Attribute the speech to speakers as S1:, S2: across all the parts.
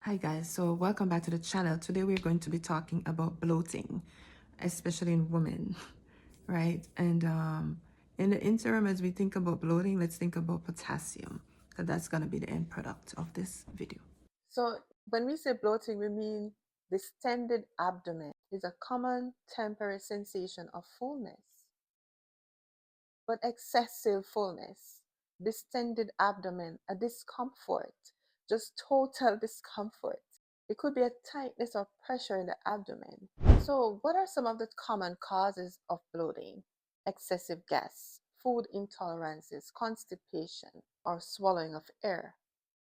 S1: Hi guys, so welcome back to the channel. Today we're going to be talking about bloating, especially in women, right? And in the interim, as we think about bloating, let's think about potassium, because that's going to be the end product of this video.
S2: So when we say bloating, we mean distended abdomen is a common temporary sensation of fullness, but excessive fullness, distended abdomen, a discomfort, just total discomfort. It could be a tightness or pressure in the abdomen. So what are some of the common causes of bloating? Excessive gas, food intolerances, constipation, or swallowing of air.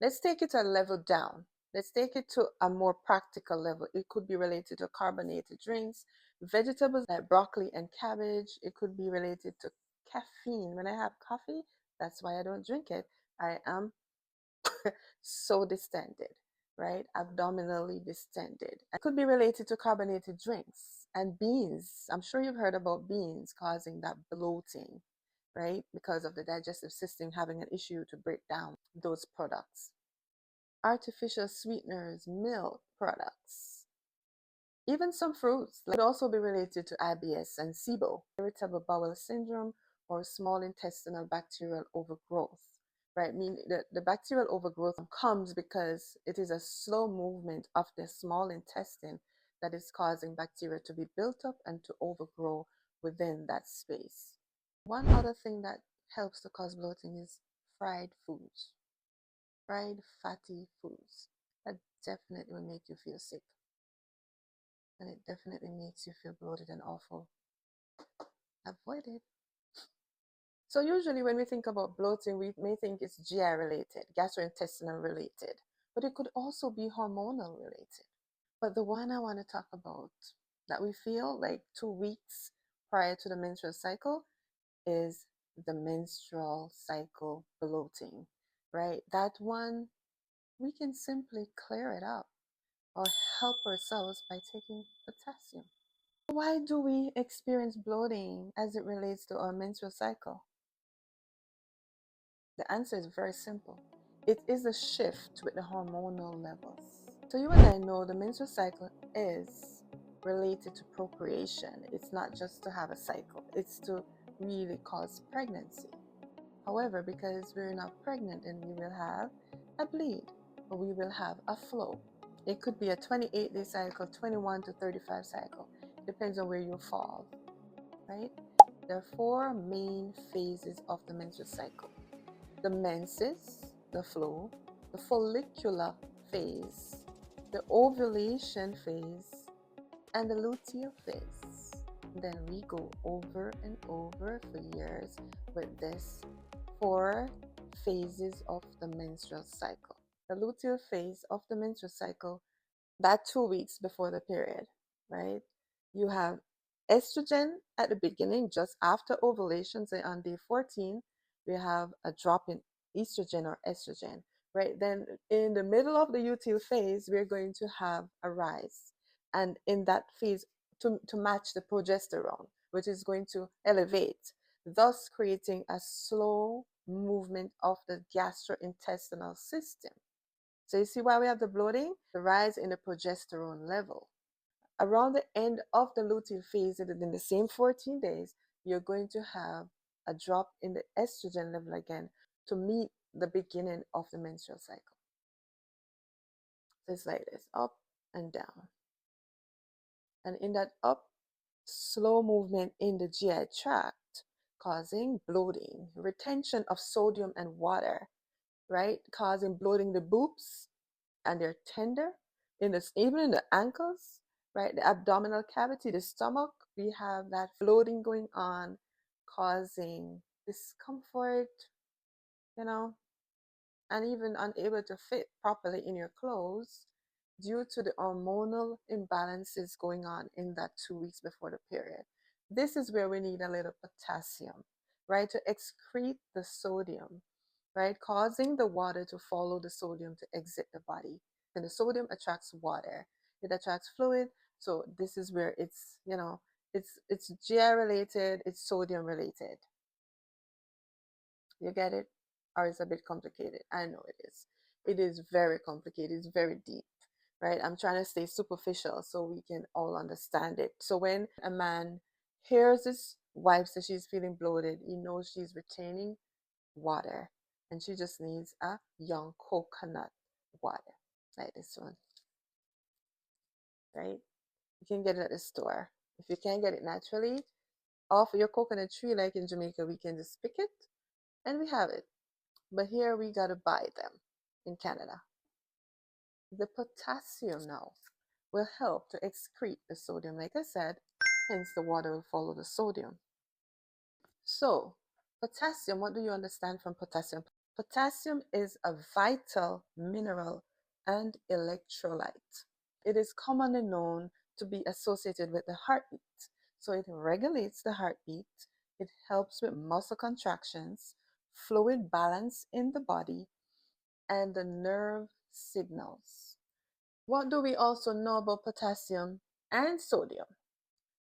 S2: Let's take it a level down. Let's take it to a more practical level. It could be related to carbonated drinks, vegetables like broccoli and cabbage. It could be related to caffeine. When I have coffee, that's why I don't drink it. I am so distended, right? Abdominally distended. It could be related to carbonated drinks and beans. I'm sure you've heard about beans causing that bloating, right? Because of the digestive system having an issue to break down those products. Artificial sweeteners, milk products, even some fruits could also be related to IBS and SIBO, irritable bowel syndrome, or small intestinal bacterial overgrowth. Right, mean the bacterial overgrowth comes because it is a slow movement of the small intestine that is causing bacteria to be built up and to overgrow within that space. One other thing that helps to cause bloating is fried foods, fried fatty foods. That definitely will make you feel sick, and it definitely makes you feel bloated and awful. Avoid it. So usually when we think about bloating, we may think it's GI related, gastrointestinal related, but it could also be hormonal related. But the one I want to talk about that we feel like 2 weeks prior to the menstrual cycle is the menstrual cycle bloating, right? That one, we can simply clear it up or help ourselves by taking potassium. Why do we experience bloating as it relates to our menstrual cycle? The answer is very simple. It is a shift with the hormonal levels. So you and I know the menstrual cycle is related to procreation. It's not just to have a cycle, it's to really cause pregnancy. However, because we're not pregnant, then we will have a bleed, or we will have a flow. It could be a 28-day cycle, 21 to 35 cycle. Depends on where you fall, right? There are four main phases of the menstrual cycle: the menses, the flow, the follicular phase, the ovulation phase, and the luteal phase. Then we go over and over for years with this four phases of the menstrual cycle. The luteal phase of the menstrual cycle, that 2 weeks before the period, right? You have estrogen at the beginning, just after ovulation, say on day 14, we have a drop in estrogen or estrogen, right? Then in the middle of the luteal phase, we're going to have a rise. And in that phase, to match the progesterone, which is going to elevate, thus creating a slow movement of the gastrointestinal system. So you see why we have the bloating? The rise in the progesterone level. Around the end of the luteal phase, in the same 14 days, you're going to have a drop in the estrogen level again to meet the beginning of the menstrual cycle. So it's like this, up and down. And in that up, slow movement in the GI tract, causing bloating, retention of sodium and water, right? Causing bloating the boobs, and they're tender in this, even in the ankles, right? The abdominal cavity, the stomach, we have that bloating going on, causing discomfort, you know, and even unable to fit properly in your clothes due to the hormonal imbalances going on in that 2 weeks before the period. This is where we need a little potassium, right, to excrete the sodium, right, causing the water to follow the sodium to exit the body. And the sodium attracts water, it attracts fluid. So this is where it's GI related, it's sodium related. You get it? Or it's a bit complicated? I know it is. It is very complicated. It's very deep. right? I'm trying to stay superficial so we can all understand it. So when a man hears his wife say she's feeling bloated, he knows she's retaining water and she just needs a young coconut water, like this one, right? You can get it at the store. If you can't get it naturally, off your coconut tree, like in Jamaica, we can just pick it and we have it. But here we gotta buy them in Canada. The potassium now will help to excrete the sodium, like I said, hence the water will follow the sodium. So, potassium, what do you understand from potassium? Potassium is a vital mineral and electrolyte. It is commonly known to be associated with the heartbeat. So, it regulates the heartbeat, it helps with muscle contractions, fluid balance in the body, and the nerve signals. What do we also know about potassium and sodium?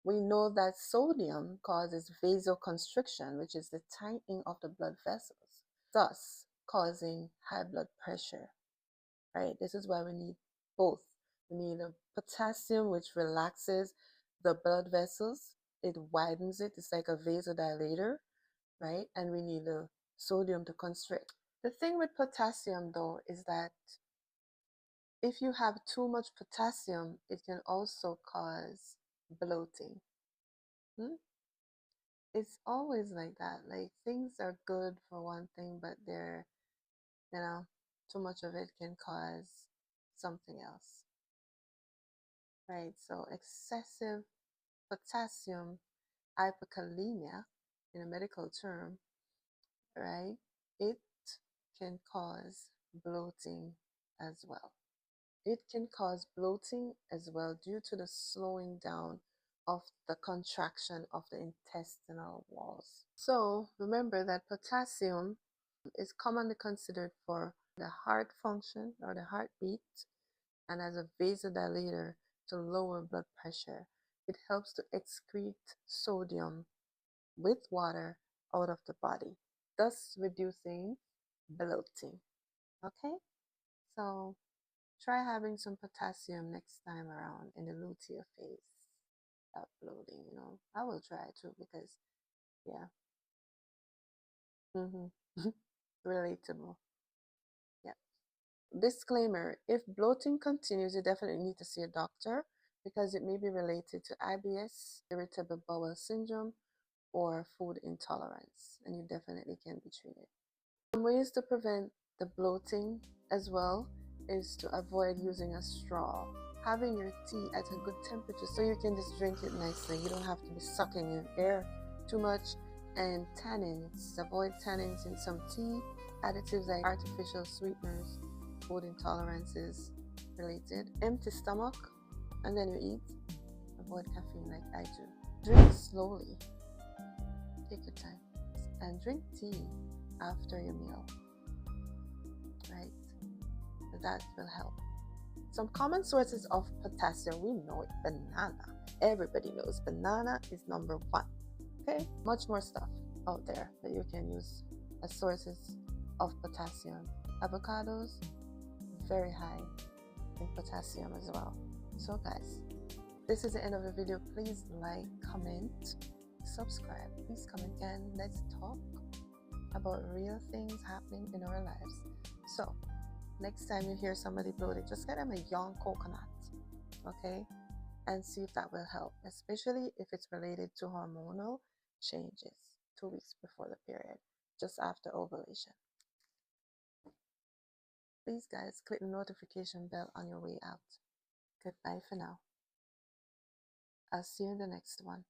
S2: We know that sodium causes vasoconstriction, which is the tightening of the blood vessels, thus causing high blood pressure, right? This is why we need both. We need a potassium, which relaxes the blood vessels, it widens it, it's like a vasodilator, right? And we need the sodium to constrict. The thing with potassium, though, is that if you have too much potassium, it can also cause bloating. Hmm? It's always like that. Like things are good for one thing, but they're, you know, too much of it can cause something else, right? So excessive potassium hyperkalemia, in a medical term, right? It can cause bloating as well. It can cause bloating as well due to the slowing down of the contraction of the intestinal walls. So remember that potassium is commonly considered for the heart function or the heartbeat and as a vasodilator to lower blood pressure. It helps to excrete sodium with water out of the body, thus reducing bloating. Okay? So try having some potassium next time around in the luteal phase of bloating, you know. I will try too because, yeah. Relatable. Yeah. Disclaimer, if bloating continues, you definitely need to see a doctor because it may be related to IBS, irritable bowel syndrome, or food intolerance, and you definitely can be treated. Some ways to prevent the bloating as well is to avoid using a straw. Having your tea at a good temperature so you can just drink it nicely. You don't have to be sucking in air too much. And tannins. Avoid tannins in some tea. Additives like artificial sweeteners, food intolerances related. Empty stomach and then you eat. Avoid caffeine like I do. Drink slowly. Take your time. And drink tea after your meal. Right? That will help. Some common sources of potassium, we know it, banana. Everybody knows banana is number one. Okay, much more stuff out there that you can use as sources of potassium. Avocados, very high in potassium as well. So guys, this is the end of the video. Please like, comment, subscribe. Please come again. Let's talk about real things happening in our lives. So next time you hear somebody bloated, just get them a young coconut, okay? And see if that will help, especially if it's related to hormonal changes 2 weeks before the period, just after ovulation. Please, guys, click the notification bell on your way out. Goodbye for now. I'll see you in the next one.